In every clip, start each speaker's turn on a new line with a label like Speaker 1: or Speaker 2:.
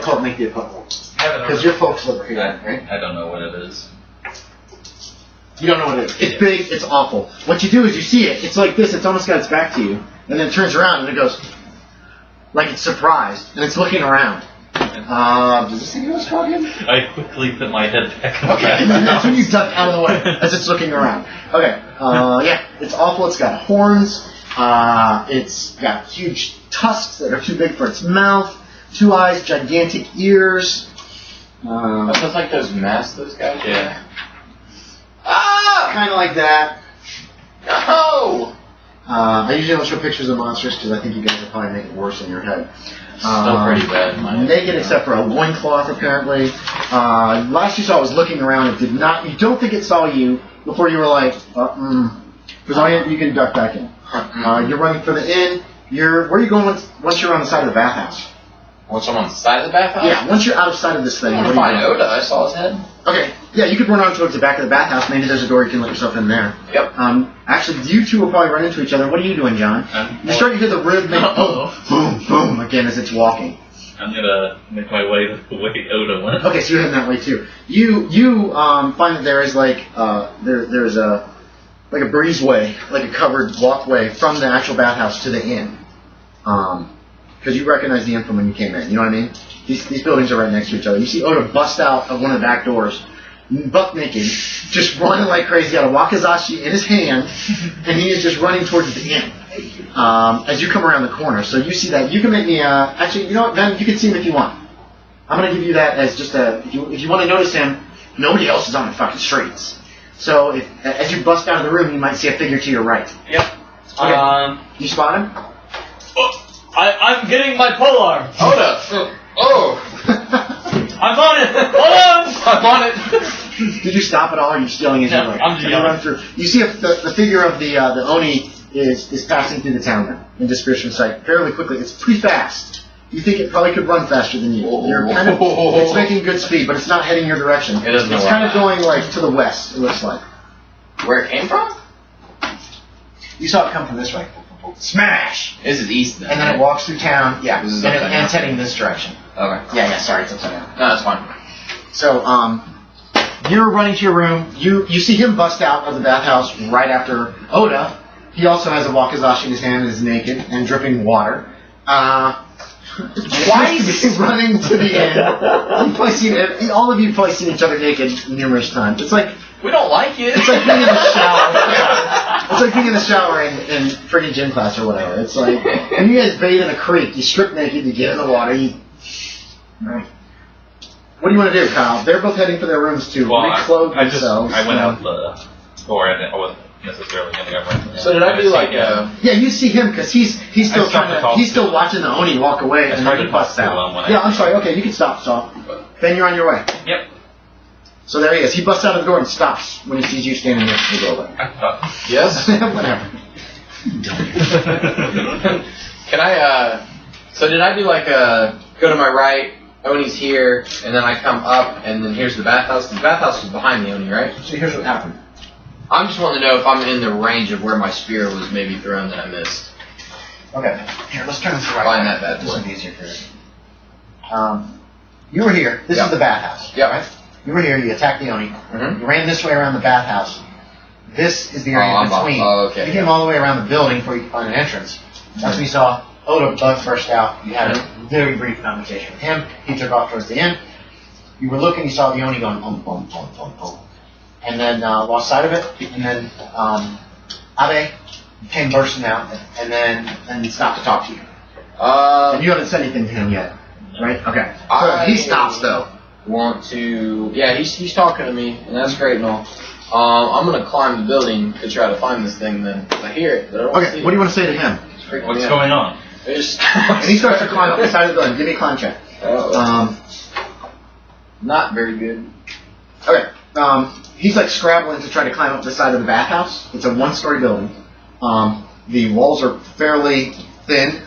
Speaker 1: Call it make the occult. Because your folks live here, right?
Speaker 2: I don't know what it is.
Speaker 1: You don't know what it is. It's big, it's awful. What you do is you see it, it's like this, it's almost got its back to you, and then it turns around and it goes, like it's surprised, and it's looking around. Does this thing go strong again?
Speaker 2: I quickly put my head back on
Speaker 1: Okay, and that's when you duck out of the way as it's looking around. Okay, yeah, it's awful. It's got horns. It's got huge tusks that are too big for its mouth. 2 eyes, gigantic ears.
Speaker 3: That looks like those masks those guys
Speaker 2: Yeah.
Speaker 3: Ah!
Speaker 1: Kind of like that.
Speaker 3: No!
Speaker 1: I usually don't show pictures of monsters because I think you guys will probably make it worse in your head.
Speaker 3: Still pretty bad.
Speaker 1: Naked except for a loincloth, apparently. Last you saw it was looking around. It did not. You don't think it saw you before you were like, because you can duck back in. You're running for the inn. Where are you going once you're on the side of the bathhouse?
Speaker 3: Once I'm on the side of the bathhouse?
Speaker 1: Yeah, once you're out of sight of this thing.
Speaker 3: I'm going to find Oda. I saw his head.
Speaker 1: Okay, yeah, you could run on towards the back of the bathhouse. Maybe there's a door you can let yourself in there.
Speaker 3: Yep.
Speaker 1: Actually, you two will probably run into each other. What are you doing, John? You're starting to hear the rib make boom, boom, boom again as it's walking.
Speaker 2: I'm gonna make my way the way Oda went.
Speaker 1: Okay, so you're heading that way too. You find that there is like there's a breezeway, like a covered walkway from the actual bathhouse to the inn. Because you recognize the inn from when you came in. You know what I mean? These buildings are right next to each other. You see Oda bust out of one of the back doors, buck naked, just running like crazy. Got a wakizashi in his hand, and he is just running towards the inn. As you come around the corner, so you see that. You can make me. Actually, you know what, Ben? You can see him if you want. I'm gonna give you that as just a. If you want to notice him, nobody else is on the fucking streets. So as you bust out of the room, you might see a figure to your right.
Speaker 4: Yep.
Speaker 1: Okay. You spot him?
Speaker 4: I'm getting my polearm.
Speaker 3: Oda! Oh!
Speaker 4: I'm on it! Hold on!
Speaker 3: I'm on it!
Speaker 1: Did you stop at all, or are you stealing his
Speaker 4: No, I'm just yelling.
Speaker 1: run through. You see the figure of the Oni is passing through the town now, in dispersion sight, fairly quickly. It's pretty fast. You think it probably could run faster than you. You're kind of, it's making good speed, but it's not heading your direction.
Speaker 3: It doesn't know
Speaker 1: It's
Speaker 3: where
Speaker 1: kind of
Speaker 3: I'm
Speaker 1: going like to the west, it looks like.
Speaker 3: Where it came from?
Speaker 1: You saw it come from this way. Smash!
Speaker 3: This is east then.
Speaker 1: And then it walks through town, yeah,
Speaker 3: This is
Speaker 1: and
Speaker 3: upside down.
Speaker 1: it's heading this direction.
Speaker 3: Okay.
Speaker 1: Yeah, sorry, it's upside down.
Speaker 3: No, that's fine.
Speaker 1: So, you're running to your room. You see him bust out of the bathhouse right after Oda. He also has a wakizashi in his hand and is naked and dripping water. Twice running to the end. You've probably seen it. All of you have probably seen each other naked numerous times. It's like
Speaker 3: We don't like it.
Speaker 1: it's like being in the shower. It's like being in the shower in friggin' gym class or whatever. It's like when you guys bathe in a creek, you strip naked, you get in the water, Right. What do you want to do, Kyle? They're both heading for their rooms to reclothe themselves.
Speaker 2: I went out the door and I wasn't necessarily going to go right.
Speaker 3: So did I do like
Speaker 1: Yeah, you see him because he's still he's still watching the Oni walk away and then he busts out. Yeah, I'm sorry. Okay, you can stop. Ben, you're on your way.
Speaker 2: Yep.
Speaker 1: So there he is. He busts out of the door and stops when he sees you standing next to the doorway.
Speaker 3: Yes?
Speaker 1: Whatever.
Speaker 3: Can I, so did I do like go to my right, Oni's here, and then I come up, and then here's the bathhouse? The bathhouse is behind the Oni, right?
Speaker 1: So here's what happened.
Speaker 3: I'm just wanting to know if I'm in the range of where my spear was maybe thrown that I missed.
Speaker 1: Okay. Here, let's turn this right.
Speaker 3: Find that bad
Speaker 1: This
Speaker 3: boy.
Speaker 1: will be easier for you. You were here. This is the bathhouse.
Speaker 3: Yep.
Speaker 1: Right? You were here. You attacked the Oni.
Speaker 3: Mm-hmm.
Speaker 1: You ran this way around the bathhouse. This is the area in between.
Speaker 3: Okay.
Speaker 1: You came all the way around the building before you could find an entrance. That's when you saw Oda bug burst out. You had a very brief conversation with him. He took off towards the end. You were looking. You saw the Oni going boom, boom, boom, boom, boom. And then lost sight of it, and then Abe came bursting out, and then stopped to talk to you. And you haven't said anything to him yet, right? Okay. So he stops though.
Speaker 3: Want to? Yeah, he's talking to me, and that's great and all. I'm gonna climb the building to try to find this thing. Then I hear it, but I don't see
Speaker 1: Okay.
Speaker 3: it.
Speaker 1: What do you want to say to him?
Speaker 2: What's going on?
Speaker 1: And he starts to climb up the side of the building. Give me a climb check.
Speaker 3: Not very good.
Speaker 1: Okay. He's like scrabbling to try to climb up the side of the bathhouse. It's a one-story building. The walls are fairly thin.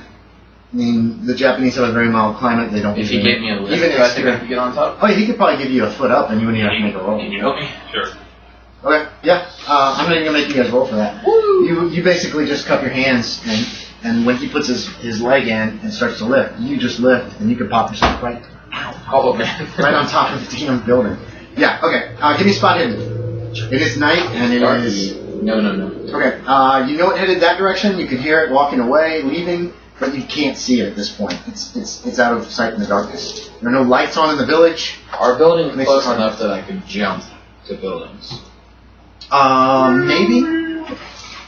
Speaker 1: I mean, the Japanese have a very mild climate. They don't.
Speaker 3: If he gave me a lift,
Speaker 1: even
Speaker 3: do I think I could get on top?
Speaker 1: Oh, yeah, he could probably give you a foot up, and you wouldn't even have to make a roll.
Speaker 2: Can you help me? Sure.
Speaker 1: Okay. Yeah. I'm not even gonna make you guys roll for that.
Speaker 3: Woo!
Speaker 1: You basically just cup your hands, and when he puts his leg in and starts to lift, you just lift, and you can pop yourself right. Ow.
Speaker 3: Oh man.
Speaker 1: right on top of the demon building. Yeah. Okay. Give me spot hidden. It is night, and it is.
Speaker 3: No.
Speaker 1: Okay. You know it headed that direction. You can hear it walking away, leaving, but you can't see it at this point. It's out of sight in the darkness. There are no lights on in the village.
Speaker 3: Our building
Speaker 1: Makes
Speaker 3: close
Speaker 1: sense.
Speaker 3: enough that I could jump to buildings.
Speaker 1: Maybe.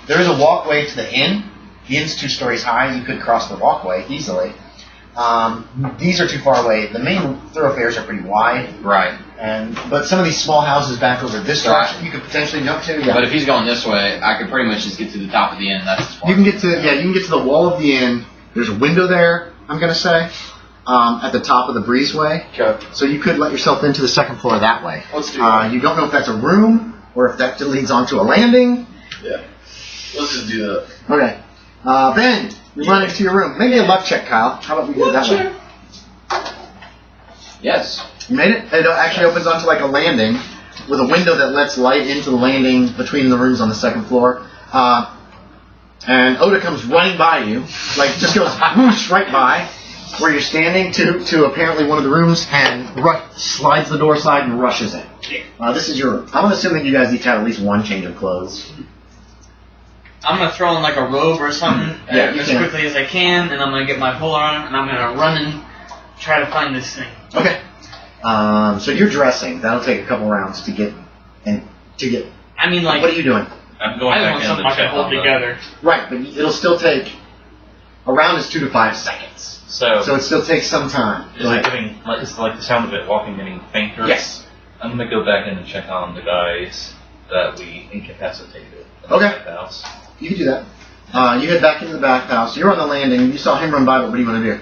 Speaker 1: There is a walkway to the inn. The inn's 2 stories high. You could cross the walkway easily. These are too far away. The main thoroughfares are pretty wide.
Speaker 3: Right.
Speaker 1: But some of these small houses back over this direction, you could potentially jump to. Yeah.
Speaker 3: But if he's going this way, I could pretty much just get to the top of the inn. That's as far.
Speaker 1: You can get to the wall of the inn. There's a window there. I'm gonna say at the top of the breezeway.
Speaker 3: Okay.
Speaker 1: So you could let yourself into the second floor that way.
Speaker 3: Let's do that.
Speaker 1: You don't know if that's a room or if that leads onto a landing.
Speaker 3: Yeah. Let's just do that.
Speaker 1: Okay. Ben, you run into your room. Maybe a luck check, Kyle. How about we do it that way?
Speaker 3: Yes.
Speaker 1: You made it? It actually opens onto like a landing with a window that lets light into the landing between the rooms on the second floor. And Oda comes running by you, like just goes whoosh right by where you're standing to apparently one of the rooms and slides the door aside and rushes in. This is your room. I'm gonna assume that you guys each have at least one change of clothes.
Speaker 4: I'm gonna throw in like a robe or something
Speaker 1: Yeah, you
Speaker 4: as
Speaker 1: can.
Speaker 4: quickly as I can, and I'm gonna get my polar on, and I'm gonna run and try to find this thing.
Speaker 1: Okay. So you're dressing. That'll take a couple rounds to get.
Speaker 4: I mean, like,
Speaker 1: What are you doing?
Speaker 2: I'm going
Speaker 4: I
Speaker 2: back
Speaker 4: want
Speaker 2: in
Speaker 4: something
Speaker 2: to
Speaker 4: I can
Speaker 2: check
Speaker 4: hold
Speaker 2: on the...
Speaker 4: together.
Speaker 1: Right, but it'll still take. A round is 2 to 5 seconds.
Speaker 2: So
Speaker 1: So it still takes some time.
Speaker 2: is it getting, is like the sound of it walking getting fainter?
Speaker 1: Yes.
Speaker 2: I'm gonna go back in and check on the guys that we incapacitated.
Speaker 1: Okay.
Speaker 2: In the house.
Speaker 1: You can do that. You head back into the bathhouse. You're on the landing. You saw him run by, but what do you want to do?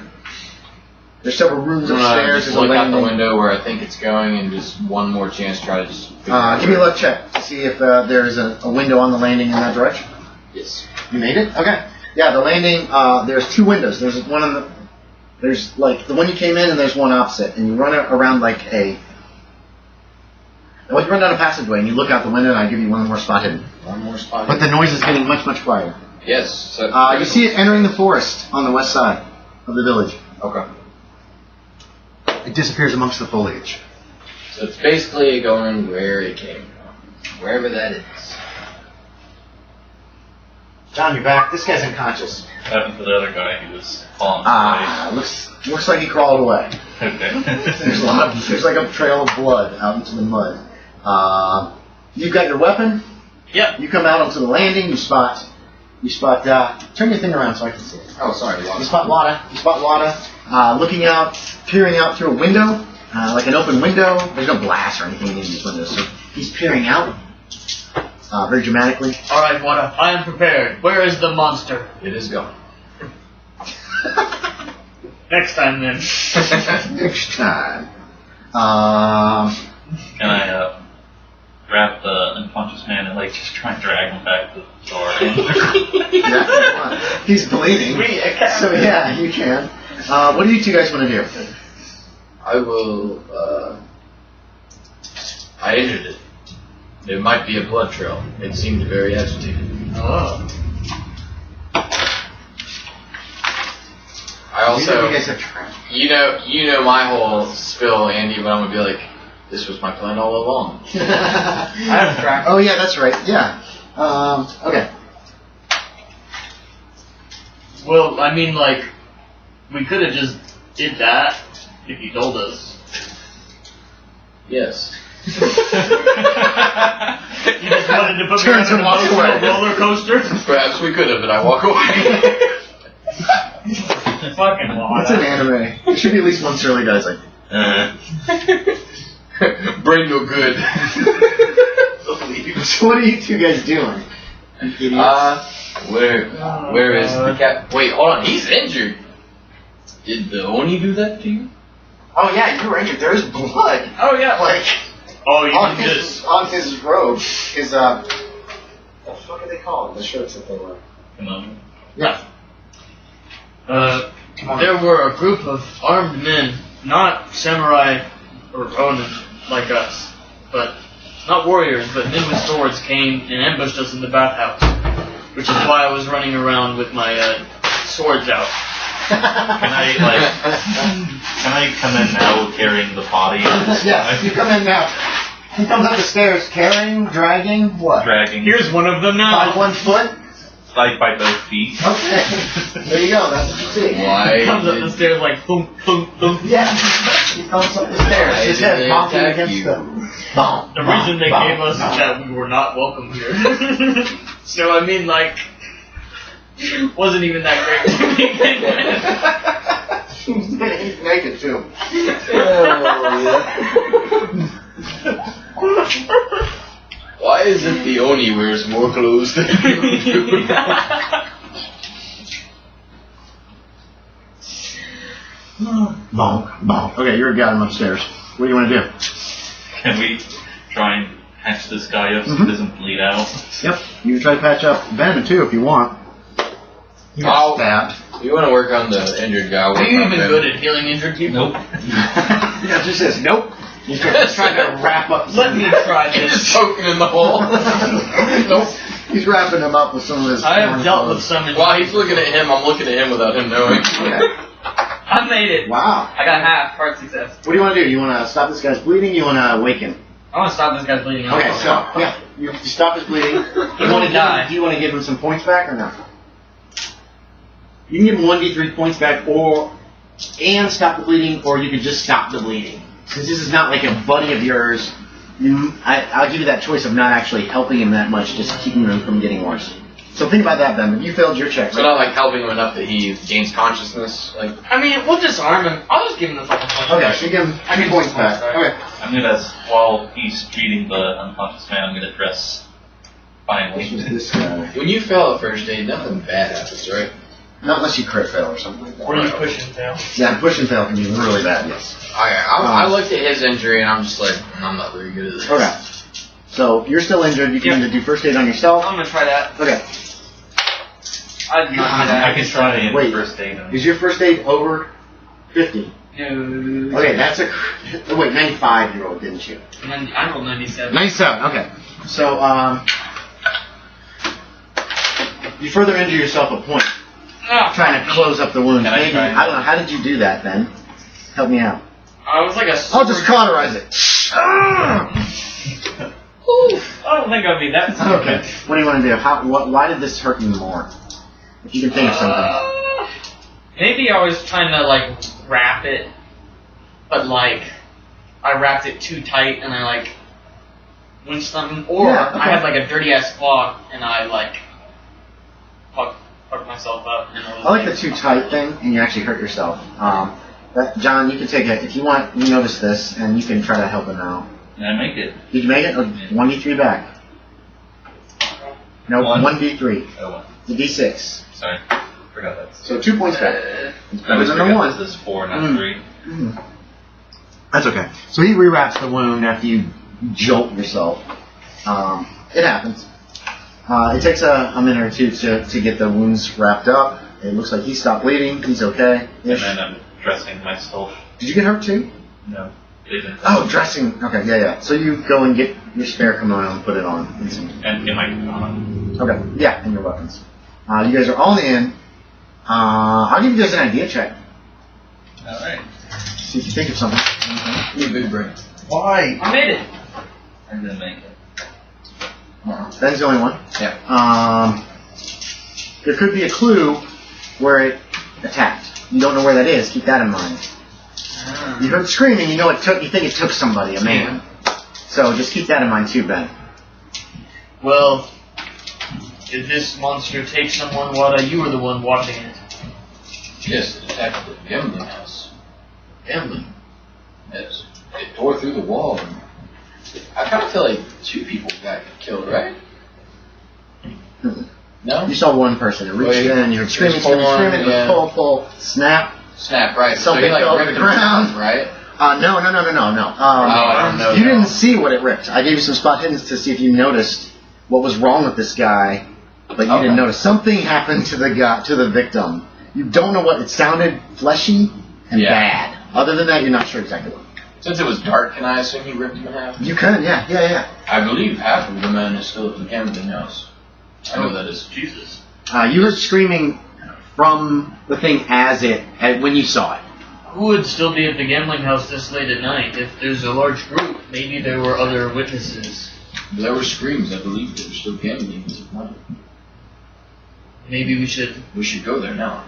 Speaker 1: There's several rooms
Speaker 3: I'm gonna
Speaker 1: upstairs.
Speaker 3: just
Speaker 1: There's a
Speaker 3: look out the
Speaker 1: landing.
Speaker 3: window where I think it's going and just one more chance to try to just figure out
Speaker 1: Give me a
Speaker 3: where-
Speaker 1: luck check to see if there is a window on the landing in that direction.
Speaker 3: Yes.
Speaker 1: You made it? Okay. Yeah, the landing, there's 2 windows. There's one on the... There's, like, the one you came in and there's one opposite. And you run around like a... Well, you run down a passageway and you look out the window and I give you one more spot hidden.
Speaker 3: One more spot.
Speaker 1: But the noise is getting much, much quieter.
Speaker 3: Yes. So
Speaker 1: You see it entering the forest on the west side of the village.
Speaker 3: Okay.
Speaker 1: It disappears amongst the foliage.
Speaker 3: So it's basically going where it came from, wherever that is.
Speaker 1: John, you're back. This guy's unconscious.
Speaker 2: What happened to the other guy who was falling
Speaker 1: Looks like he crawled away.
Speaker 2: Okay.
Speaker 1: There's like a trail of blood out into the mud. You've got your weapon.
Speaker 4: Yep.
Speaker 1: You come out onto the landing. You spot. Turn your thing around so I can see it.
Speaker 3: Oh, sorry.
Speaker 1: You spot Wada. Looking out, peering out through a window, like an open window. There's no glass or anything in these windows, so he's peering out very dramatically.
Speaker 4: All right, Wada, I am prepared. Where is the monster?
Speaker 3: It is gone.
Speaker 4: Next time, then.
Speaker 1: Next time.
Speaker 2: Can I grab the unconscious man and like just try and drag him back to the door?
Speaker 1: Yeah, he's bleeding. So yeah, you can. What do you 2 guys want to do?
Speaker 3: I will. I injured it. There might be a blood trail. It seemed very agitated.
Speaker 4: Oh.
Speaker 3: I also,
Speaker 1: you guys have trapped.
Speaker 3: you know my whole spill, Andy. But I'm gonna be like, this was my plan all along.
Speaker 4: I have track.
Speaker 1: Oh yeah, that's right. Yeah. Okay.
Speaker 4: Well, I mean, like, we could have just did that if you told us.
Speaker 3: Yes.
Speaker 4: You just wanted to put me
Speaker 1: Turns
Speaker 4: on
Speaker 1: and walks
Speaker 4: a
Speaker 1: away.
Speaker 4: roller coaster?
Speaker 3: Perhaps we could have, but I walk away.
Speaker 4: Fucking Wada.
Speaker 1: It's an anime. There should be at least one surly guy's like.
Speaker 3: Brain no good.
Speaker 1: So what are you 2 guys doing? You idiots.
Speaker 3: Where is the cat? Wait, hold on. He's injured. Did the Oni do that to you?
Speaker 1: Oh yeah, you were injured. There's blood.
Speaker 4: Oh, yeah.
Speaker 1: Like
Speaker 4: Oh, you
Speaker 1: on
Speaker 4: did this.
Speaker 1: his robe. His what the fuck are they called? The shirts that they wear.
Speaker 2: Come on.
Speaker 1: Yeah.
Speaker 4: There were a group of armed men, not samurai or ronin like us, but not warriors, but men with swords came and ambushed us in the bathhouse, which is why I was running around with my swords out.
Speaker 2: Can I come in now carrying the body?
Speaker 1: Yes, you come in now. He comes up the stairs carrying, dragging, what?
Speaker 2: Dragging.
Speaker 4: Here's one of them now.
Speaker 1: By 1 foot?
Speaker 2: Like by both feet.
Speaker 1: Okay. There you go, that's what you see.
Speaker 3: Why?
Speaker 4: He comes up the stairs like thump, thump, thump.
Speaker 1: Yeah. He comes up the stairs. His head popping against the... Boom.
Speaker 4: The reason they gave us is that we were not welcome here. So, I mean, like, wasn't even that great to begin with.
Speaker 1: He's naked, too.
Speaker 3: Why is it the Oni wears more clothes than you do?
Speaker 1: Bonk, bonk. Okay, you got him upstairs. What do you want to do?
Speaker 2: Can we try and patch this guy up so he doesn't bleed out?
Speaker 1: Yep. You can try to patch up Ben, too, if you want. You got stabbed.
Speaker 3: You want to work on the injured guy.
Speaker 4: Are you even good at healing injured people?
Speaker 2: Nope.
Speaker 1: Yeah, it just says nope. He's trying to wrap up.
Speaker 4: Let me try
Speaker 3: Just
Speaker 4: this.
Speaker 3: poking in the hole.
Speaker 1: Nope. He's wrapping him up with some of his.
Speaker 4: I have dealt with some injured
Speaker 3: While he's looking at him, I'm looking at him without him knowing.
Speaker 1: Okay.
Speaker 4: I made it.
Speaker 1: Wow.
Speaker 4: I got half, hard success.
Speaker 1: What do you want to do? You want to stop this guy's bleeding? You want to awaken?
Speaker 4: I want to stop this guy's bleeding.
Speaker 1: Okay, so yeah, you stop his bleeding.
Speaker 4: He want to die.
Speaker 1: Do you want to give him some points back or no? You can give him 1d3 points back, and stop the bleeding, or you could just stop the bleeding. Since this is not like a buddy of yours, I'll give you that choice of not actually helping him that much, just keeping him from getting worse. So think about that, Ben. You failed your check.
Speaker 3: So not like helping him enough that he gains consciousness. Like
Speaker 4: I mean, we'll disarm him. I'll just give him the fucking punch.
Speaker 1: Okay, so you give him 2 points back. Okay.
Speaker 2: I'm gonna, while he's treating the unconscious man, I'm gonna dress finally.
Speaker 1: This guy.
Speaker 3: when you fail at first aid, nothing bad happens, right?
Speaker 1: Not unless you crit fail or something like that.
Speaker 4: Or you push him down.
Speaker 1: Yeah, push and fail can be really bad, yes.
Speaker 3: I looked at his injury and I'm just like, I'm not very good at this.
Speaker 1: Okay. So, you're still injured. You can either do first aid on yourself.
Speaker 4: I'm gonna try that.
Speaker 1: Okay.
Speaker 4: I did not do that.
Speaker 2: I can try and
Speaker 1: Wait.
Speaker 2: first aid him.
Speaker 1: Is your first aid over 50?
Speaker 4: No.
Speaker 1: Okay, that's a... Wait, 95 you rolled, didn't you?
Speaker 4: I rolled 97.
Speaker 1: 97, okay. So, you further injure yourself a point. Trying to close up the wound.
Speaker 2: Can I
Speaker 1: Maybe,
Speaker 2: try?
Speaker 1: I don't know, how did you do that, Ben? Help me out.
Speaker 4: I was like a
Speaker 1: I'll just cauterize it.
Speaker 4: I don't think I'd be that
Speaker 1: Okay. What do you want to do? Why did this hurt you more? If you can think of something.
Speaker 4: Maybe I was trying to like wrap it, but like I wrapped it too tight and I like winched something, or
Speaker 1: Yeah, okay.
Speaker 4: I had like a dirty ass claw and I like fucked myself up. And I was
Speaker 1: I like the too tight thing, and you actually hurt yourself. John, you can take it. If you want, you notice this, and you can try to help him out.
Speaker 2: Can I make it?
Speaker 1: Did you make it? Or 1d3 back? No,
Speaker 2: One.
Speaker 1: 1d3.
Speaker 2: Oh, one.
Speaker 1: The d6.
Speaker 2: Sorry. Forgot that.
Speaker 1: So 2 points back.
Speaker 2: I
Speaker 1: was
Speaker 2: always
Speaker 1: under
Speaker 2: forget
Speaker 1: 1.
Speaker 2: this is 4, not 3.
Speaker 1: That's okay. So he rewraps the wound after you jolt yourself. It happens. It takes a minute or two to get the wounds wrapped up. It looks like he stopped bleeding. He's okay.
Speaker 2: And then I'm dressing myself.
Speaker 1: Did you get hurt too?
Speaker 2: No. Didn't.
Speaker 1: Oh, dressing. Okay, yeah. So you go and get your spare kimono and put it on.
Speaker 2: And in my kimono.
Speaker 1: Okay, yeah, and your weapons. You guys are all in. I'll give you guys an idea check.
Speaker 2: Alright.
Speaker 1: See if you think of something.
Speaker 3: You big brain.
Speaker 1: Why?
Speaker 4: I made it.
Speaker 2: I didn't make it.
Speaker 1: Ben's the only one.
Speaker 3: Yeah.
Speaker 1: There could be a clue where it attacked. You don't know where that is. Keep that in mind. You heard screaming. You know it took. You think it took somebody, a man. So just keep that in mind too, Ben.
Speaker 4: Well, did this monster take someone, Wada? You were the one watching it.
Speaker 3: Yes, it attacked the gambling house.
Speaker 4: Gambling.
Speaker 3: Yes. It tore through the wall. I kind of feel like 2 people got killed, right? No?
Speaker 1: You saw one person. It reached in. You heard screaming, screaming, screaming. It was pull, snap.
Speaker 3: Snap, right.
Speaker 1: Something
Speaker 3: so he, like,
Speaker 1: fell to
Speaker 3: ripped
Speaker 1: the ground.
Speaker 3: him, right?
Speaker 1: No.
Speaker 3: I don't know.
Speaker 1: You didn't see what it ripped. I gave you some spot hiddens to see if you noticed what was wrong with this guy, but you didn't notice. Something happened to the victim. You don't know what. It sounded fleshy and bad. Other than that, you're not sure exactly what.
Speaker 3: Since it was dark, can I assume he ripped him in half?
Speaker 1: You can, yeah.
Speaker 3: I believe half of the men is still at the gambling house. I know that is.
Speaker 4: Jesus.
Speaker 1: You heard screaming from the thing when you saw it.
Speaker 4: Who would still be at the gambling house this late at night? If there's a large group, maybe there were other witnesses.
Speaker 3: There were screams, I believe. They were still gambling.
Speaker 4: Maybe we should...
Speaker 3: We should go there now.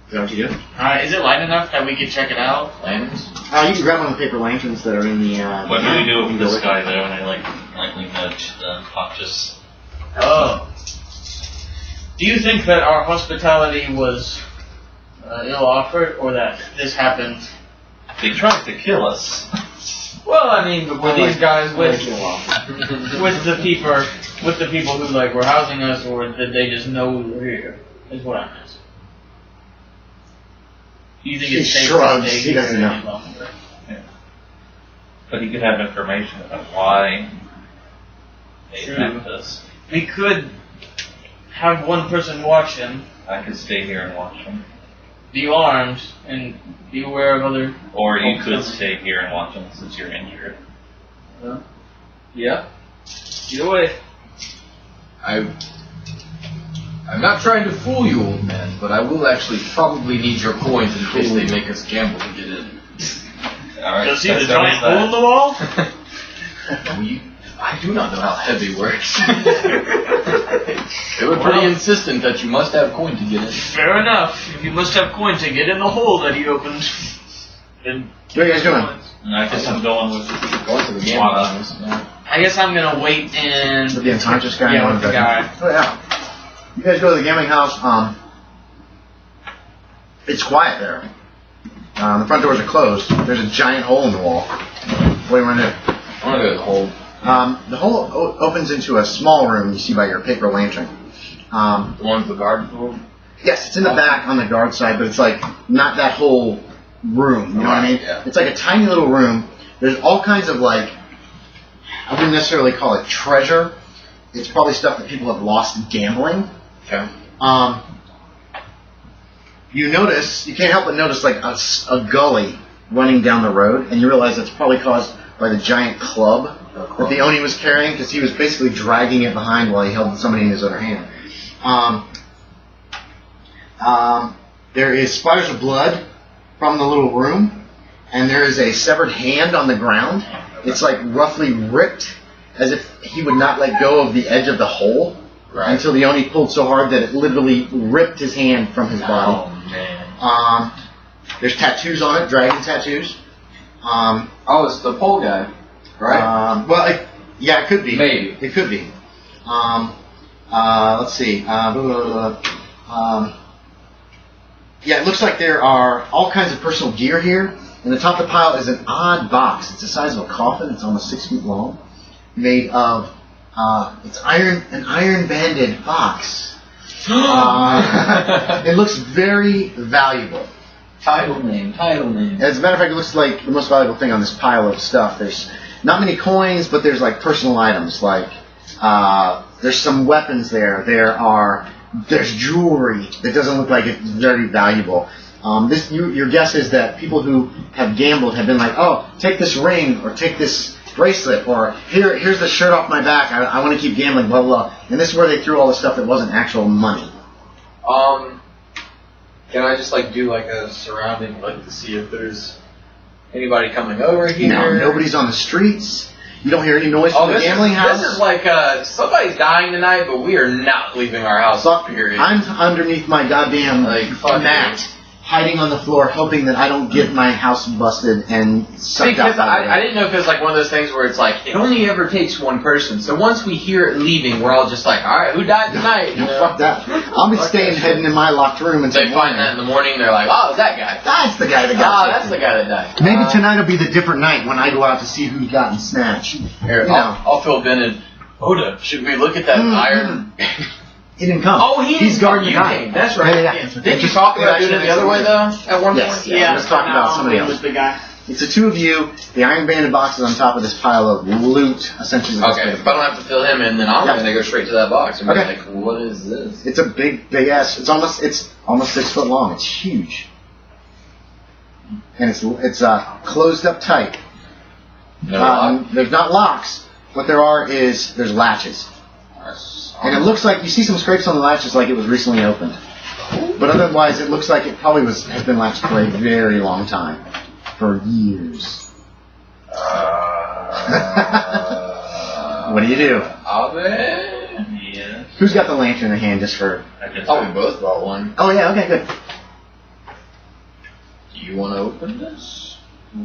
Speaker 1: Is that what you do?
Speaker 4: Is it light enough that we could check it out?
Speaker 3: Lanterns?
Speaker 1: You can grab one of the paper lanterns that are in the...
Speaker 2: What do we do with this guy there? And I lightly nudge the unconscious.
Speaker 4: Oh. Do you think that our hospitality was ill-offered, or that this happened?
Speaker 2: They tried to kill us.
Speaker 4: Well, I mean, were these guys with the people who were housing us, or did they just know we were here? Is what I'm asking. Do you think it's safe to stay
Speaker 1: he doesn't
Speaker 4: here any
Speaker 1: know.
Speaker 4: longer?
Speaker 2: Yeah. But he could have information about why they attacked us.
Speaker 4: We could have one person watch him,
Speaker 2: I could stay here and watch him.
Speaker 4: be armed, and be aware of other...
Speaker 2: Or you could stay here and watch him since you're injured.
Speaker 4: Yeah. Either way.
Speaker 3: I'm not trying to fool you, old man, but I will actually probably need your coins in case they make us gamble to get in.
Speaker 2: Alright.
Speaker 4: Does he have a giant hole in the wall?
Speaker 3: I do not know how heavy works. They were pretty insistent that you must have coin to get in.
Speaker 4: Fair enough. If you must have coin to get in the hole that he opened, then...
Speaker 1: What are you guys doing?
Speaker 2: And I guess I'm going with
Speaker 3: Going to the game.
Speaker 2: Wada.
Speaker 4: I guess I'm gonna wait and...
Speaker 1: With the unconscious guy?
Speaker 4: Yeah, with the guy.
Speaker 1: Oh, yeah. You guys go to the gambling house. It's quiet there. The front doors are closed. There's a giant hole in the wall. What do you want to do?
Speaker 3: I want to go to the hole.
Speaker 1: The hole opens into a small room you see by your paper lantern.
Speaker 3: The one with the guard room?
Speaker 1: Yes, it's in the back on the guard side, but it's not that whole room. You know what I mean?
Speaker 3: Yeah.
Speaker 1: It's like a tiny little room. There's all kinds of I wouldn't necessarily call it treasure. It's probably stuff that people have lost gambling.
Speaker 3: Okay.
Speaker 1: You can't help but notice a gully running down the road, and you realize it's probably caused by the giant club that the Oni was carrying, because he was basically dragging it behind while he held somebody in his other hand. There is splatters of blood from the little room, and there is a severed hand on the ground. It's roughly ripped, as if he would not let go of the edge of the hole until the Oni pulled so hard that it literally ripped his hand from his body.
Speaker 2: Oh, man.
Speaker 1: There's tattoos on it, dragon tattoos.
Speaker 3: It's the pole guy, right?
Speaker 1: Yeah, it could be.
Speaker 3: Maybe.
Speaker 1: It could be. Let's see. Yeah, it looks like there are all kinds of personal gear here. And the top of the pile is an odd box. It's the size of a coffin. It's almost 6 feet long. Made of, it's an iron-banded box. It looks very valuable.
Speaker 3: Title name.
Speaker 1: As a matter of fact, it looks like the most valuable thing on this pile of stuff. There's not many coins, but there's personal items. There's some weapons there. There's jewelry that doesn't look like it's very valuable. Your guess is that people who have gambled have been oh, take this ring, or take this bracelet, or here's the shirt off my back. I want to keep gambling, blah, blah, blah. And this is where they threw all the stuff that wasn't actual money.
Speaker 3: Can I just do a surrounding, to see if there's anybody coming over here?
Speaker 1: No, nobody's on the streets. You don't hear any noise from the gambling house.
Speaker 3: This is somebody's dying tonight, but we are not leaving our house. Period.
Speaker 1: I'm underneath my goddamn mat, hiding on the floor, hoping that I don't get my house busted and sucked out.
Speaker 3: I didn't know if it was one of those things where it's it only ever takes one person. So once we hear it leaving, we're all just all right, who died tonight?
Speaker 1: Fuck that. I'll be heading in my locked room until
Speaker 3: they find that in the morning. They're oh, it's that guy.
Speaker 1: That's the guy that got
Speaker 3: that's the guy that died.
Speaker 1: Maybe tonight will be the different night when I go out to see who's gotten snatched.
Speaker 3: Here, I'll fill Ben in. Oda, should we look at that iron?
Speaker 1: He didn't come.
Speaker 3: Oh, he's guarding the guy. That's right.
Speaker 1: Yeah.
Speaker 3: Did you talk about doing it the other way, though, at one point?
Speaker 1: Yeah, let's talk about somebody else.
Speaker 4: The guy.
Speaker 1: It's the two of you. The iron-banded box is on top of this pile of loot, essentially.
Speaker 3: Okay, if I don't have to fill him in, then I'm going to go straight to that box and be what is this?
Speaker 1: It's a big ass. It's almost 6 foot long. It's huge, and it's closed up tight.
Speaker 3: No lock?
Speaker 1: There's not locks. What there are is there's latches. And it looks like you see some scrapes on the latch, just like it was recently opened. But otherwise, it looks like it probably has been latched for a very long time, for years. What do you do?
Speaker 3: Abe?
Speaker 2: Yeah.
Speaker 1: Who's got the lantern in hand, just for?
Speaker 2: I guess.
Speaker 3: Oh, we both brought one.
Speaker 1: Oh yeah, okay, good.
Speaker 3: Do you want to open this?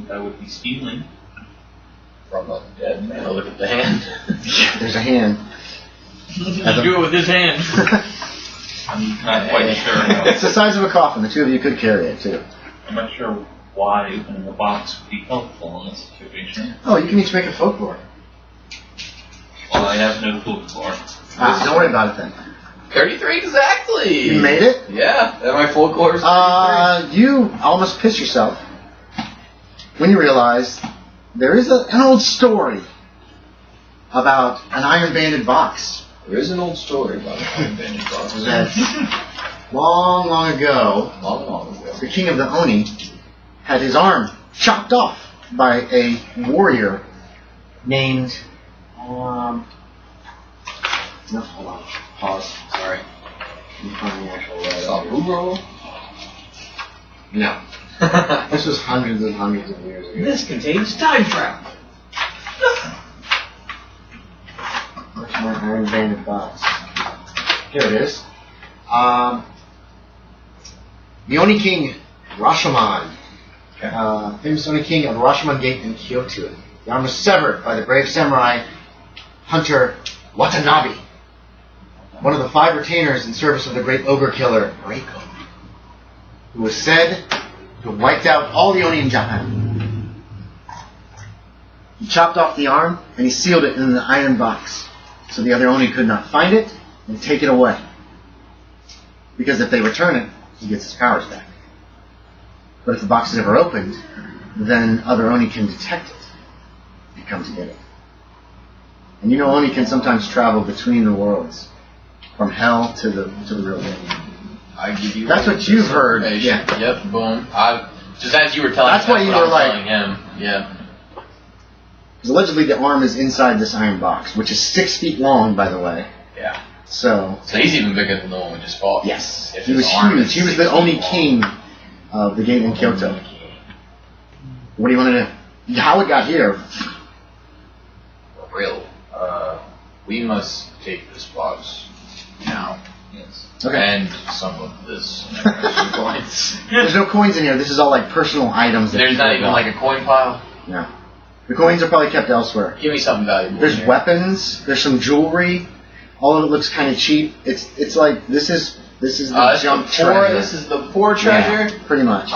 Speaker 2: That would be stealing.
Speaker 3: From a dead man. Oh, look at the hand.
Speaker 1: There's a hand.
Speaker 4: Do it with his hand.
Speaker 2: I'm not quite sure.
Speaker 1: It's the size of a coffin. The two of you could carry it too.
Speaker 2: I'm not sure why opening the box would be helpful in this situation.
Speaker 1: Oh, you can each make a folklore.
Speaker 2: Well, I have no folklore.
Speaker 1: Don't worry about it then.
Speaker 3: 33 exactly!
Speaker 1: You made it?
Speaker 3: Yeah, that my full course.
Speaker 1: You almost piss yourself when you realize there is an old story about an iron-banded box.
Speaker 3: There is an old story about an iron-banded box.
Speaker 1: That long, long ago, the king of the Oni had his arm chopped off by a warrior named... no, hold on. Pause. Sorry. Let me find the actual
Speaker 3: Saburo?
Speaker 1: No. This was hundreds and hundreds of years ago.
Speaker 4: This contains time travel.
Speaker 1: Where's my iron-banded box? Here it is. The Oni King, Rashomon. Famous Oni King of Rashomon Gate in Kyoto. The arm was severed by the brave samurai hunter Watanabe, one of the 5 retainers in service of the great ogre killer Reiko, who was said to have wiped out all the Oni in Japan. He chopped off the arm and he sealed it in the iron box, so the other Oni could not find it and take it away. Because if they return it, he gets his powers back. But if the box is ever opened, then other Oni can detect it and come to get it. And you know Oni can sometimes travel between the worlds, from hell to the real world.
Speaker 3: I give you.
Speaker 1: That's what you've heard. Yeah.
Speaker 3: Yep. Boom. Just as you were telling.
Speaker 1: That's why you were like
Speaker 3: telling him. Yeah.
Speaker 1: Because allegedly the arm is inside this iron box, which is 6 feet long, by the way.
Speaker 3: Yeah.
Speaker 1: So
Speaker 3: he's even bigger than the one we just fought.
Speaker 1: yes,
Speaker 3: If
Speaker 1: he was
Speaker 3: his arm
Speaker 1: huge.
Speaker 3: is
Speaker 1: He was
Speaker 3: 6
Speaker 1: the Oni
Speaker 3: feet long.
Speaker 1: king of the gate in Kyoto. What do you want to do? How it got here?
Speaker 3: Real. We must take this box now.
Speaker 2: Yes.
Speaker 1: Okay.
Speaker 3: And some of this coins.
Speaker 1: There's no coins in here. This is all like personal items. That
Speaker 3: There's
Speaker 1: people
Speaker 3: not even
Speaker 1: got.
Speaker 3: like a coin pile.
Speaker 1: No. The coins are probably kept elsewhere.
Speaker 3: Give me something valuable.
Speaker 1: There's
Speaker 3: here.
Speaker 1: weapons. There's some jewelry. All of it looks kind of cheap. It's like this is the junk treasure.
Speaker 3: This is the poor treasure.
Speaker 1: Yeah, pretty much.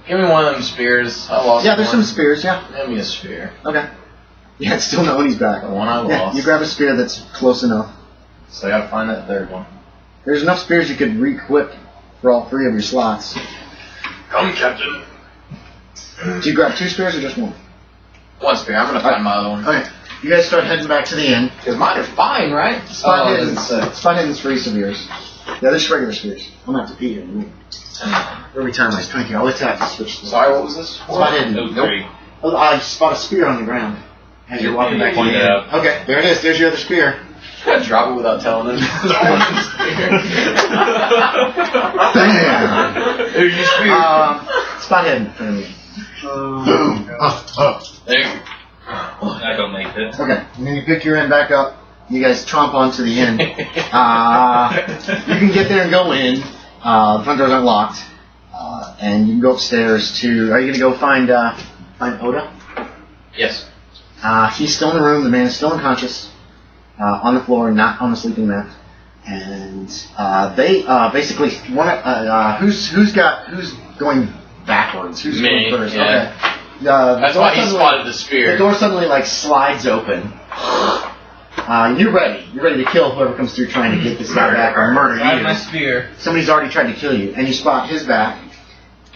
Speaker 3: Give me one of them spears. I lost.
Speaker 1: Yeah, there's
Speaker 3: one.
Speaker 1: some spears. Yeah.
Speaker 3: Give me a spear.
Speaker 1: Okay. Yeah, it's still Noni's back.
Speaker 3: The one I
Speaker 1: Yeah,
Speaker 3: lost.
Speaker 1: you grab a spear that's close enough.
Speaker 3: So I gotta find that third one.
Speaker 1: There's enough spears you could re-equip for all 3 of your slots.
Speaker 3: Come, Captain.
Speaker 1: Do you grab 2 spears or just 1?
Speaker 3: One spear. I'm gonna find my other one.
Speaker 1: Okay. You guys start heading back to the inn.
Speaker 3: Because mine are fine, right?
Speaker 1: Spot
Speaker 3: Oh,
Speaker 1: hidden.
Speaker 3: that's sick.
Speaker 1: Spot hidden's for each of yours. Yeah, there's regular spears. I'm gonna have to pee here in a minute. Every time I drink, I always have to switch.
Speaker 3: Sorry, what was this?
Speaker 1: Spot hidden.
Speaker 2: No,
Speaker 1: Nope.
Speaker 2: 3.
Speaker 1: Oh, I spot a spear on the ground as you're walking back to the inn.
Speaker 2: Yeah.
Speaker 1: Okay, there it is. There's your other spear.
Speaker 3: Drop it without telling them.
Speaker 1: Bam!
Speaker 3: There's your spear.
Speaker 1: Spot hidden in front of me. Boom.
Speaker 3: There you go.
Speaker 2: I don't make it.
Speaker 1: Okay, and then you pick your end back up. You guys tromp onto the inn. You can get there and go in. The front doors aren't locked. And you can go upstairs to... Are you going to go find Oda?
Speaker 3: Yes.
Speaker 1: He's still in the room. The man is still unconscious. On the floor, not on the sleeping mat. And they basically... who's going backwards? Who's
Speaker 3: Me,
Speaker 1: going first?
Speaker 3: yeah.
Speaker 1: Okay.
Speaker 3: That's why he spotted the
Speaker 1: The
Speaker 3: spear.
Speaker 1: door suddenly slides open. You're ready. You're ready to kill whoever comes through trying to get this guy back or murder
Speaker 4: Grab my
Speaker 1: you.
Speaker 4: spear.
Speaker 1: Somebody's already tried to kill you, and you spot his back,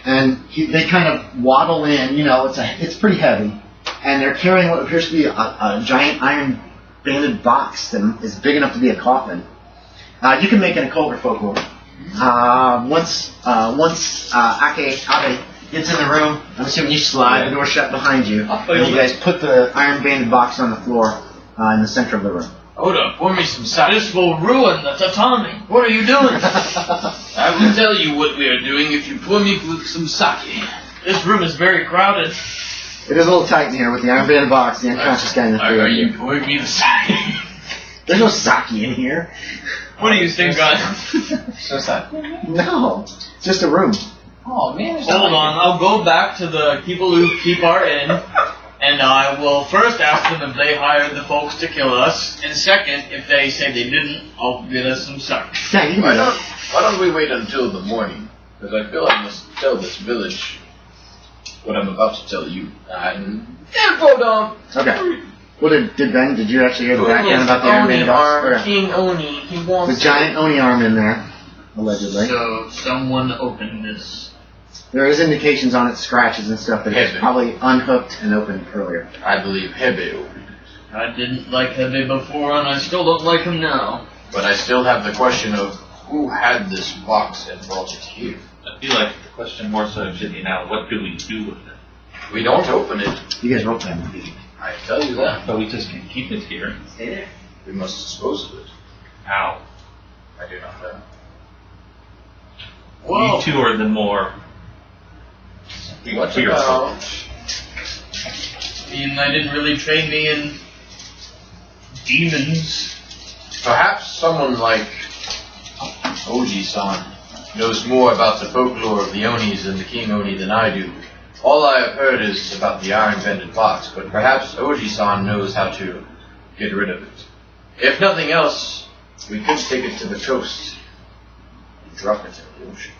Speaker 1: and they kind of waddle in. You know, it's pretty heavy, and they're carrying what appears to be a giant iron banded box that is big enough to be a coffin. You can make an occult or folklore. Once Abe gets in the room, I'm assuming you slide the door shut behind you, and you guys put the iron banded box on the floor in the center of the room.
Speaker 3: Oda, pour me some sake.
Speaker 4: This will ruin the tatami. What are you doing?
Speaker 3: I will tell you what we are doing if you pour me with some sake.
Speaker 4: This room is very crowded.
Speaker 1: It is a little tight in here with the Iron Band box, the unconscious guy in the
Speaker 3: Are you pouring me the sake?
Speaker 1: There's no sake in here.
Speaker 4: What do you think, guys?
Speaker 3: So sad.
Speaker 1: No, it's just a room.
Speaker 3: Oh man,
Speaker 4: Hold on, I'll go back to the people who keep our inn, and I will first ask them if they hired the folks to kill us, and second, if they say they didn't, I'll get us some sake.
Speaker 1: Yeah, you can do that.
Speaker 3: Why don't we wait until the morning? Because I feel I must tell this village what I'm about to tell you. Info dump!
Speaker 1: Okay. What did Ben? Did you actually hear the background about the Iron Band box? Okay.
Speaker 3: King Oni, he wants
Speaker 1: The giant Oni arm in there, allegedly.
Speaker 4: So, someone opened this.
Speaker 1: There is indications on it, scratches and stuff, that it's
Speaker 3: Heavy.
Speaker 1: probably unhooked and opened earlier.
Speaker 3: I believe Hebe opened it.
Speaker 4: I didn't like Hebe before, and I still don't like him now.
Speaker 3: But I still have the question of who had this box and brought it here.
Speaker 2: I feel like the question more so should be now, what do we do with it?
Speaker 3: We don't open it.
Speaker 1: You guys wrote that movie.
Speaker 3: I tell you that.
Speaker 2: But we just can't keep it here.
Speaker 1: Stay there.
Speaker 3: We must dispose of it.
Speaker 2: How?
Speaker 3: I do not know.
Speaker 4: Whoa.
Speaker 2: You two are the more
Speaker 3: What
Speaker 2: fearful.
Speaker 3: about...
Speaker 4: I mean, I didn't really train me in demons.
Speaker 3: Perhaps someone like Oji-san knows more about the folklore of the Onis and the King Oni than I do. All I have heard is about the iron-bended box, but perhaps Oji-san knows how to get rid of it. If nothing else, we could take it to the coast and drop it in the ocean.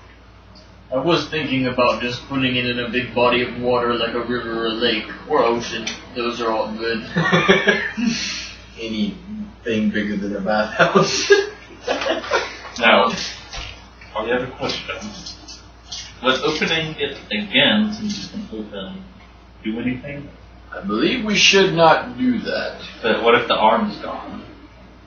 Speaker 4: I was thinking about just putting it in a big body of water like a river or a lake or ocean. Those are all good.
Speaker 3: Anything bigger than a bathhouse.
Speaker 2: Now, I have a question. Was opening it again, since you can open, do anything?
Speaker 3: I believe we should not do that.
Speaker 2: But what if the arm's gone?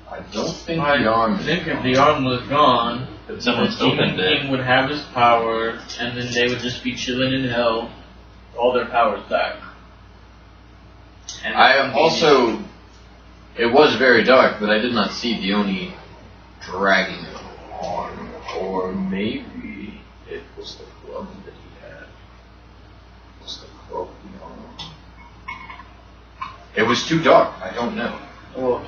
Speaker 3: I don't think
Speaker 4: I
Speaker 3: the arm is
Speaker 4: think if the arm was gone,
Speaker 2: If
Speaker 4: the
Speaker 2: someone's
Speaker 4: Demon
Speaker 2: opened it,
Speaker 4: King would have his power, and then they would just be chilling in hell, all their powers back. And
Speaker 3: I am also... It was very dark, but I did not see the Oni dragging an arm. Or maybe it was the club that he had. It was the club the arm. It was too dark. I don't know.
Speaker 4: Well,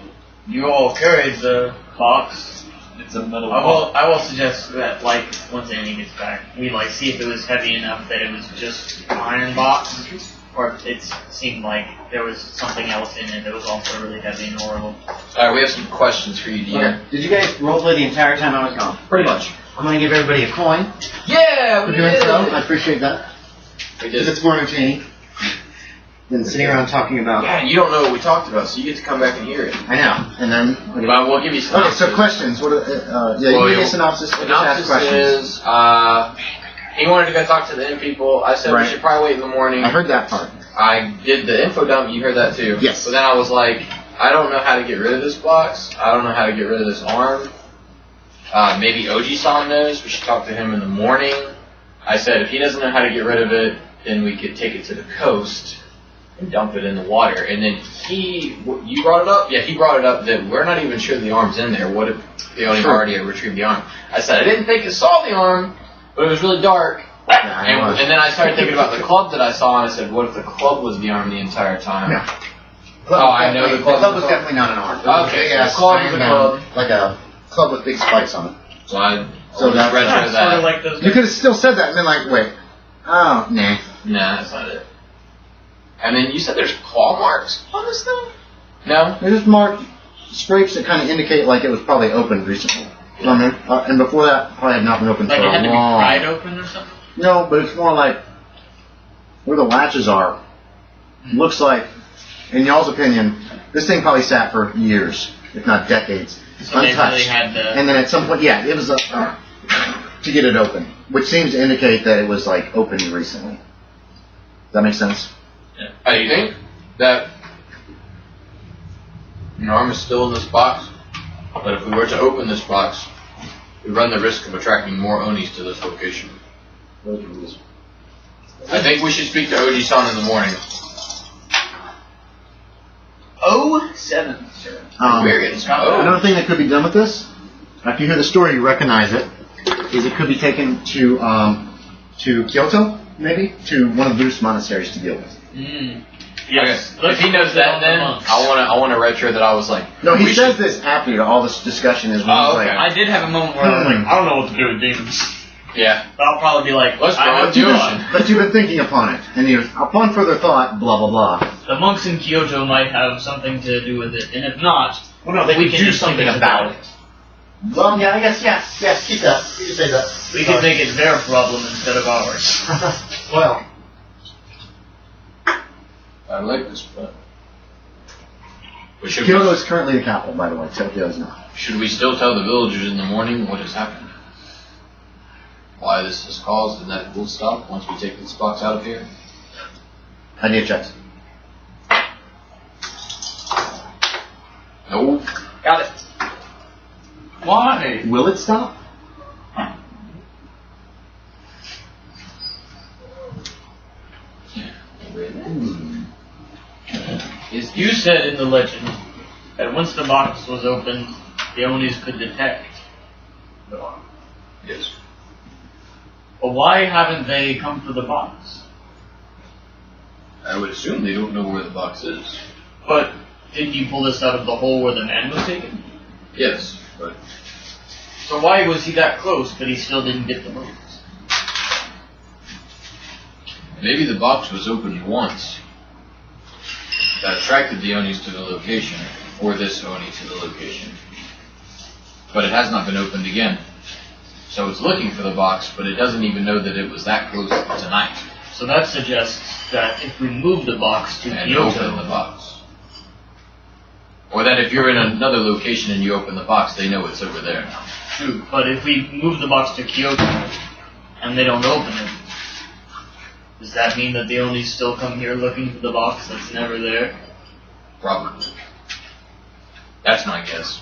Speaker 4: you all carried the box.
Speaker 2: it's a metal
Speaker 4: I will suggest that, like, once Annie gets back, we, like, see if it was heavy enough that it was just an iron box, or if it seemed like there was something else in it that was also really heavy and horrible.
Speaker 3: Alright, we have some questions for you, Dean.
Speaker 1: Okay. Did you guys roleplay the entire time I was gone?
Speaker 3: Pretty much.
Speaker 1: I'm going to give everybody a coin
Speaker 3: Yeah,
Speaker 1: for
Speaker 3: we
Speaker 1: doing
Speaker 3: did.
Speaker 1: so. I appreciate that.
Speaker 3: We
Speaker 1: Because
Speaker 3: did.
Speaker 1: it's more entertaining than sitting around talking about...
Speaker 3: Yeah, you don't know what we talked about, so you get to come back and hear it.
Speaker 1: I know. And then...
Speaker 3: But we'll give you some.
Speaker 1: Okay, so questions. What? Yeah, you give me a synopsis. We'll just ask
Speaker 3: Synopsis
Speaker 1: questions.
Speaker 3: is, he wanted to go talk to the inn people. I said
Speaker 1: Right.
Speaker 3: we should probably wait in the morning.
Speaker 1: I heard that part.
Speaker 3: I did the info dump. You heard that too.
Speaker 1: Yes.
Speaker 3: But then I was like, I don't know how to get rid of this box. I don't know how to get rid of this arm. Maybe Oji-san knows. We should talk to him in the morning. I said if he doesn't know how to get rid of it, then we could take it to the coast and dump it in the water. And then you brought it up? Yeah, he brought it up that we're not even sure the arm's in there. What if they only
Speaker 1: Sure.
Speaker 3: already retrieved the arm? I said I didn't think I saw the arm, but it was really dark.
Speaker 1: Yeah, I was.
Speaker 3: And then I started thinking about the club that I saw, and I said, what if the club was the arm the entire time?
Speaker 1: No.
Speaker 3: Oh, I know the club
Speaker 1: was
Speaker 3: was
Speaker 1: definitely not an arm. It was
Speaker 3: Okay,
Speaker 1: a big
Speaker 3: so
Speaker 1: ass
Speaker 3: the club
Speaker 1: iron
Speaker 3: was a
Speaker 1: bound,
Speaker 3: club.
Speaker 1: like a club with big spikes on it.
Speaker 3: So I
Speaker 1: So that-
Speaker 3: retro
Speaker 4: Sort of
Speaker 3: that.
Speaker 4: like those.
Speaker 1: You could have still said that and been like, wait. Oh, nah.
Speaker 3: Nah, that's not it. And then you said there's claw marks on this thing? No?
Speaker 1: They're just marked scrapes that kind of indicate like it was probably opened recently. You know what I mean? And before that, probably had not been opened
Speaker 4: Like
Speaker 1: for
Speaker 4: it had
Speaker 1: a
Speaker 4: to be
Speaker 1: long...
Speaker 4: pried open or something?
Speaker 1: No, but it's more like where the latches are. Looks like, in y'all's opinion, this thing probably sat for years, if not decades,
Speaker 4: So they
Speaker 1: untouched.
Speaker 4: really had the.
Speaker 1: And then at some point, yeah, it was to get it open, which seems to indicate that it was like opened recently. Does that make sense?
Speaker 3: Do you think that an arm is still in this box? But if we were to open this box, we run the risk of attracting more Onis to this location. I think we should speak to Oji-san in the morning.
Speaker 4: 07, sir.
Speaker 3: We're getting smoked.
Speaker 1: Another thing that could be done with this, if you hear the story, you recognize it, is it could be taken to Kyoto, maybe, to one of the Buddhist monasteries to deal with.
Speaker 4: Yes.
Speaker 3: Okay. If he knows that, then I want to retro that I was like.
Speaker 1: No, he says this after all this discussion is when he's
Speaker 3: okay.
Speaker 1: like,
Speaker 4: I did have a moment where I was like, I don't know what to do with demons.
Speaker 3: Yeah.
Speaker 4: But I'll probably be like,
Speaker 3: Let's go with the ocean.
Speaker 1: but you've been thinking upon it, and you, upon further thought, blah blah blah.
Speaker 4: The monks in Kyoto might have something to do with it, and if not,
Speaker 1: Well, no, they
Speaker 4: we
Speaker 1: can
Speaker 4: can
Speaker 1: do
Speaker 4: just
Speaker 1: something
Speaker 4: think
Speaker 1: about it. Well, yeah, I guess, yes, keep that. You can say that.
Speaker 4: we can make it their problem instead of ours.
Speaker 1: Well,
Speaker 3: I like this, but. Should
Speaker 1: Kyoto
Speaker 3: we,
Speaker 1: is currently the capital, by the way. Tokyo is not.
Speaker 3: should we still tell the villagers in the morning what has happened? Why this has caused, and that will stop once we take this box out of here?
Speaker 1: Idea checks.
Speaker 3: No.
Speaker 4: Got it.
Speaker 2: Why?
Speaker 1: Will it stop?
Speaker 4: You said in the legend that once the box was opened, the Onis could detect the box.
Speaker 3: Yes.
Speaker 4: But why haven't they come for the box?
Speaker 3: I would assume they don't know where the box is.
Speaker 4: But didn't you pull this out of the hole where the man was taken?
Speaker 3: Yes, but
Speaker 4: So why was he that close, but he still didn't get the box?
Speaker 3: maybe the box was opened once. That attracted the Onis to the location, or this Oni to the location. But it has not been opened again. So it's looking for the box, but it doesn't even know that it was that close tonight.
Speaker 4: So that suggests that if we move the box to
Speaker 3: And
Speaker 4: Kyoto,
Speaker 3: open the box. Or that if you're in another location and you open the box, they know it's over there now.
Speaker 4: true. But if we move the box to Kyoto and they don't open it, does that mean that they only still come here looking for the box that's never there?
Speaker 3: Probably. That's my guess.